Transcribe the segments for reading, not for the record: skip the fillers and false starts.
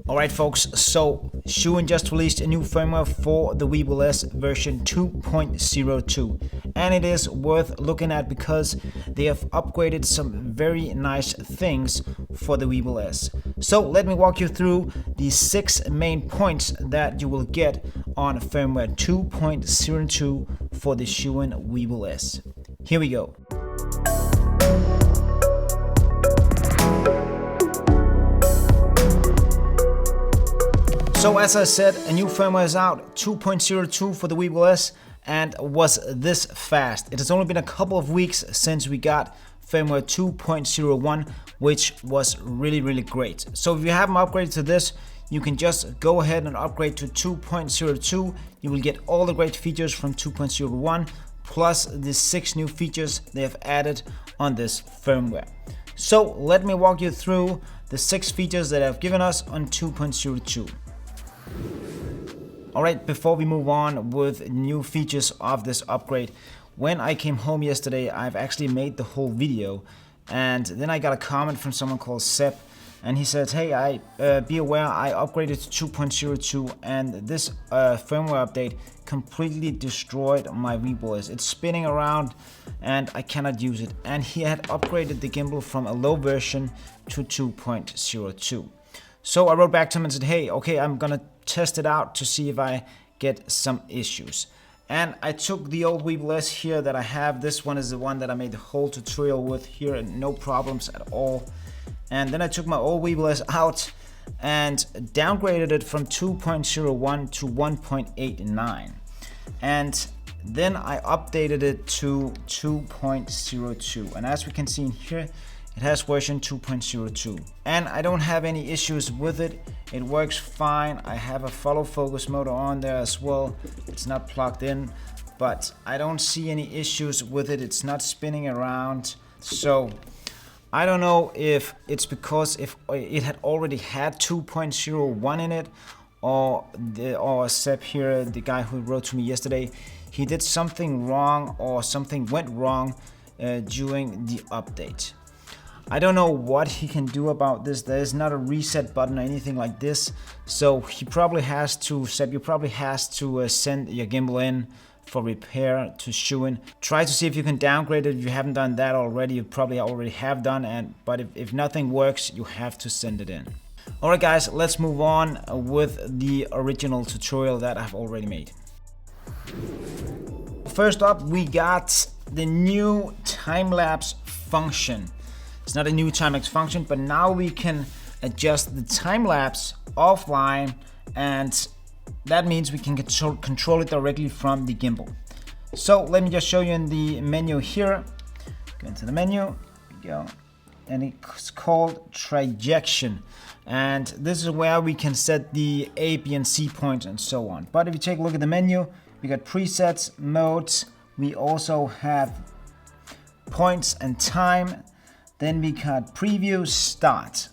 Alright folks, so Zhiyun just released a new firmware for the Weebill S version 2.02, and it is worth looking at because they have upgraded some very nice things for the Weebill S. So let me walk you through the 6 main points that you will get on firmware 2.02 for the Zhiyun Weebill S. Here we go. So as I said, a new firmware is out, 2.02 for the Weebill S, and was this fast. It has only been a couple of weeks since we got firmware 2.01, which was really great. So if you haven't upgraded to this, you can just go ahead and upgrade to 2.02. You will get all the great features from 2.01, plus the 6 new features they have added on this firmware. So let me walk you through the 6 features that I've given us on 2.02. Alright, before we move on with new features of this upgrade, when I came home yesterday, I've actually made the whole video, and then I got a comment from someone called Seb, and he said, hey, be aware I upgraded to 2.02 and this firmware update completely destroyed my Weebill S. It's spinning around and I cannot use it. And he had upgraded the gimbal from a low version to 2.02. So I wrote back to him and said, hey, okay, I'm gonna test it out to see if I get some issues. And I took the old Weebill S here that I have. This one is the one that I made the whole tutorial with here, and no problems at all. And then I took my old Weebill S out and downgraded it from 2.01 to 1.89. And then I updated it to 2.02. And as we can see in here, it has version 2.02. And I don't have any issues with it. It works fine. I have a follow focus motor on there as well. It's not plugged in, but I don't see any issues with it. It's not spinning around. So I don't know if it's because if it had already had 2.01 in it, or Seb here, the guy who wrote to me yesterday, he did something wrong or something went wrong during the update. I don't know what he can do about this. There is not a reset button or anything like this. So he probably has to, Seb, you probably has to send your gimbal in for repair to Zhiyun. Try to see if you can downgrade it. If you haven't done that already, you probably already have done. But if nothing works, you have to send it in. Alright guys, let's move on with the original tutorial that I've already made. First up, we got the new time-lapse function. It's not a new time-lapse function, but now we can adjust the time-lapse offline, and that means we can control it directly from the gimbal. So let me just show you in the menu here. Go into the menu, go, and it's called trajectory. And this is where we can set the A, B, and C points and so on. But if you take a look at the menu, we got presets, modes, we also have points and time. Then we got preview, start.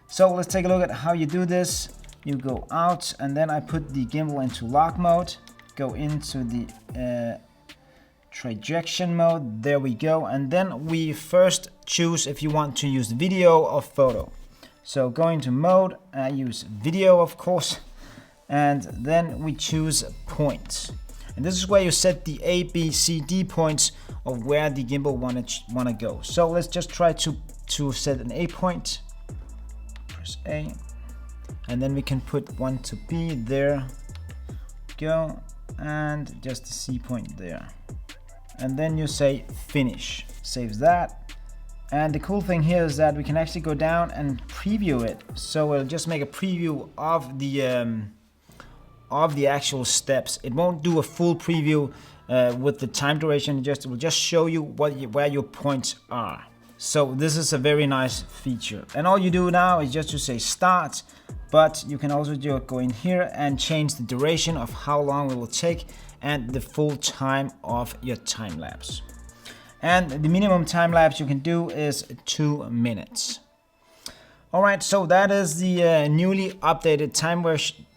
So let's take a look at how you do this. You go out, and then I put the gimbal into lock mode, go into the trajectory mode, there we go. And then we first choose if you want to use video or photo. So go into mode, I use video of course, and then we choose points. And this is where you set the A, B, C, D points of where the gimbal wanna go. So let's just try to set an A point. Press A, and then we can put one to B, there, go, and just the C point there. And then you say finish, saves that. And the cool thing here is that we can actually go down and preview it. So we'll just make a preview of the actual steps. It won't do a full preview with the time duration. It will just show you where your points are. So this is a very nice feature. And all you do now is just to say start, but you can also go in here and change the duration of how long it will take and the full time of your time lapse. And the minimum time lapse you can do is 2 minutes. Alright, so that is the newly updated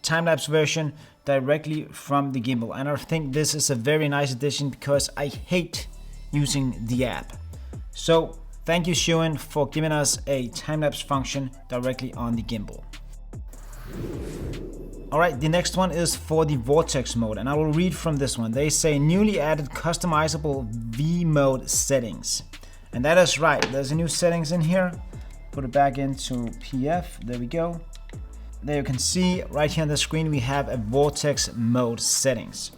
time-lapse version directly from the gimbal. And I think this is a very nice addition because I hate using the app. So thank you Zhiyun for giving us a time-lapse function directly on the gimbal. All right, the next one is for the Vortex mode, and I will read from this one. They say newly added customizable V mode settings. And that is right, there's a new settings in here. Put it back into PF, there we go. There you can see right here on the screen we have a Vortex mode settings.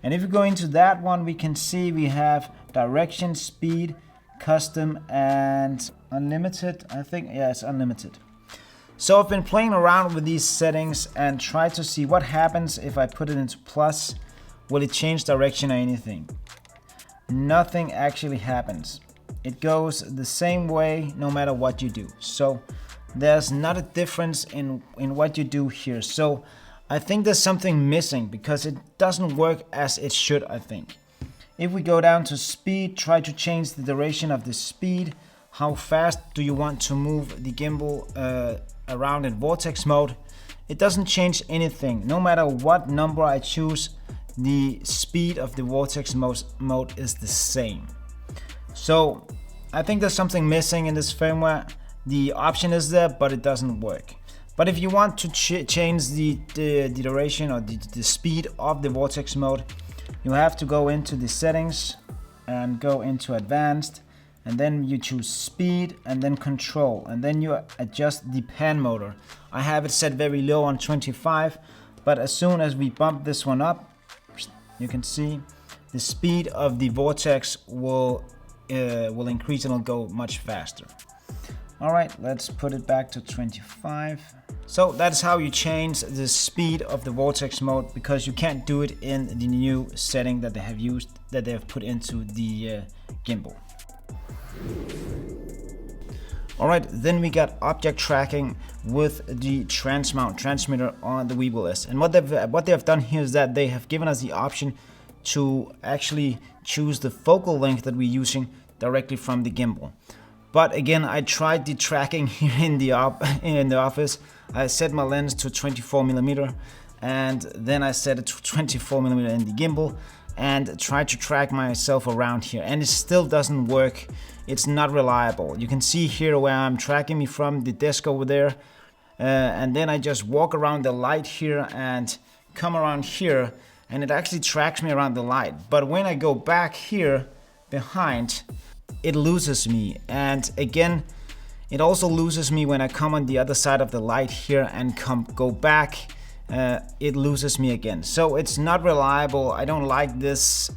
And if you go into that one, we can see we have direction, speed, custom, and unlimited. I think, yeah, it's unlimited. So I've been playing around with these settings and tried to see what happens if I put it into plus. Will it change direction or anything? Nothing actually happens. It goes the same way no matter what you do. So there's not a difference in what you do here. So I think there's something missing because it doesn't work as it should, I think. If we go down to speed, try to change the duration of the speed. How fast do you want to move the gimbal around in Vortex mode? It doesn't change anything. No matter what number I choose, the speed of the Vortex mode is the same. So I think there's something missing in this firmware. The option is there, but it doesn't work. But if you want to change the duration or the speed of the Vortex mode, you have to go into the settings and go into advanced, and then you choose speed and then control, and then you adjust the pan motor. I have it set very low on 25, but as soon as we bump this one up, you can see the speed of the Vortex will increase and it'll go much faster. All right, let's put it back to 25. So that's how you change the speed of the Vortex mode, because you can't do it in the new setting that they have put into the gimbal. All right, then we got object tracking with the transmitter on the Weebill S. And what they have done here is that they have given us the option to actually choose the focal length that we're using directly from the gimbal. But again, I tried the tracking here in the office. I set my lens to 24mm, and then I set it to 24mm in the gimbal and tried to track myself around here, and it still doesn't work. It's not reliable. You can see here where I'm tracking me from the desk over there, and then I just walk around the light here and come around here, and it actually tracks me around the light. But when I go back here behind, it loses me. And again, it also loses me when I come on the other side of the light here and go back. It loses me again. So it's not reliable. I don't like this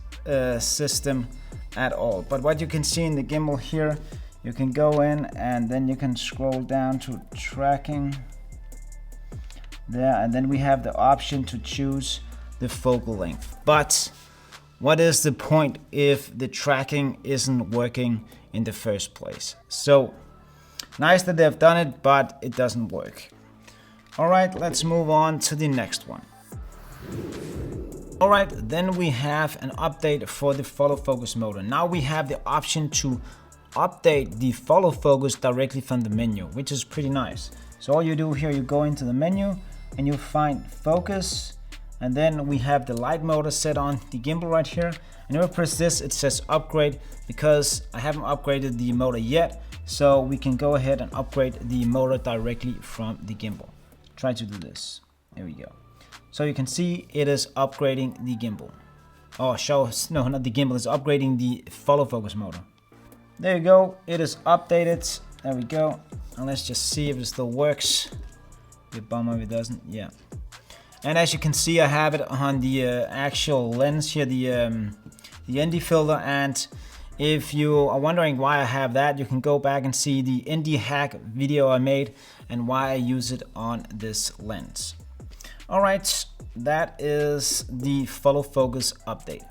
system at all. But what you can see in the gimbal here, you can go in and then you can scroll down to tracking there, and then we have the option to choose the focal length. But what is the point if the tracking isn't working in the first place? So nice that they've done it, but it doesn't work. All right, let's move on to the next one. All right, then we have an update for the follow focus motor. Now we have the option to update the follow focus directly from the menu, which is pretty nice. So all you do here, you go into the menu and you find focus, and then we have the light motor set on the gimbal right here. And if I press this, it says upgrade, because I haven't upgraded the motor yet. So we can go ahead and upgrade the motor directly from the gimbal. Try to do this. There we go. So you can see it is upgrading the gimbal. Oh, no, not the gimbal, it's upgrading the follow focus motor. There you go, it is updated. There we go. And let's just see if it still works. Be a bummer if it doesn't. Yeah. And as you can see, I have it on the actual lens here, the ND filter. And if you are wondering why I have that, you can go back and see the ND hack video I made and why I use it on this lens. All right, that is the follow focus update.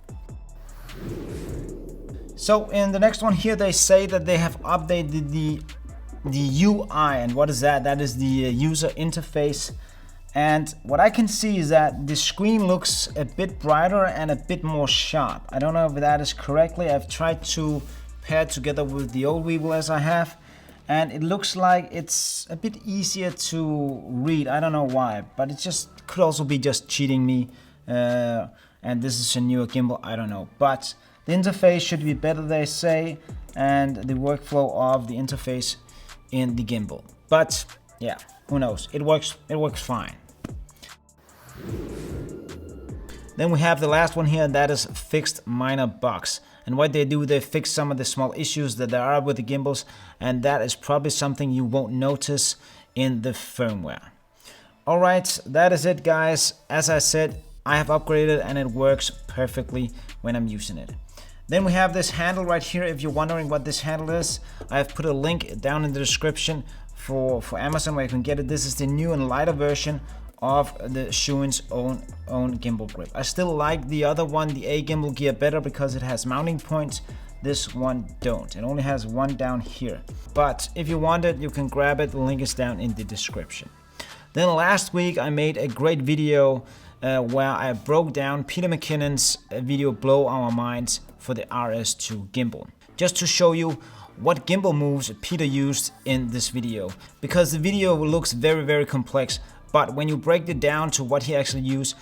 So in the next one here, they say that they have updated the UI. And what is that? That is the user interface. And what I can see is that the screen looks a bit brighter and a bit more sharp. I don't know if that is correctly. I've tried to pair it together with the old Weebill S I have, and it looks like it's a bit easier to read. I don't know why, but it just could also be just cheating me. And this is a newer gimbal, I don't know. But the interface should be better, they say, and the workflow of the interface in the gimbal. But yeah, who knows? It works fine. Then we have the last one here, and that is fixed minor bugs. And what they do, they fix some of the small issues that there are with the gimbals, and that is probably something you won't notice in the firmware. Alright, that is it guys. As I said, I have upgraded and it works perfectly when I'm using it. Then we have this handle right here. If you're wondering what this handle is, I have put a link down in the description for Amazon where you can get it. This is the new and lighter version of the Zhiyun's own gimbal grip. I still like the other one, the A gimbal gear, better because it has mounting points. This one don't. It only has one down here. But if you want it, you can grab it. The link is down in the description. Then last week I made a great video where I broke down Peter McKinnon's video Blow Our Minds for the RS2 gimbal. Just to show you what gimbal moves Peter used in this video. Because the video looks very complex, but when you break it down to what he actually used,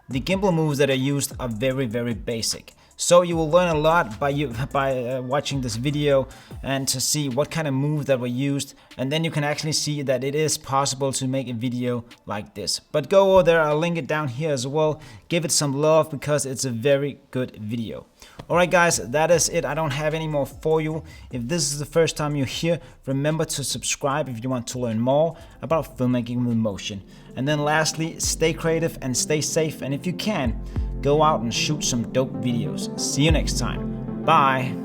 the gimbal moves that are used are very basic. So you will learn a lot by watching this video and to see what kind of moves that were used, and then you can actually see that it is possible to make a video like this. But go over there, I'll link it down here as well. Give it some love because it's a very good video. Alright guys, that is it. I don't have any more for you. If this is the first time you're here, remember to subscribe if you want to learn more about filmmaking with motion. And then lastly, stay creative and stay safe, and if you can, go out and shoot some dope videos. See you next time. Bye.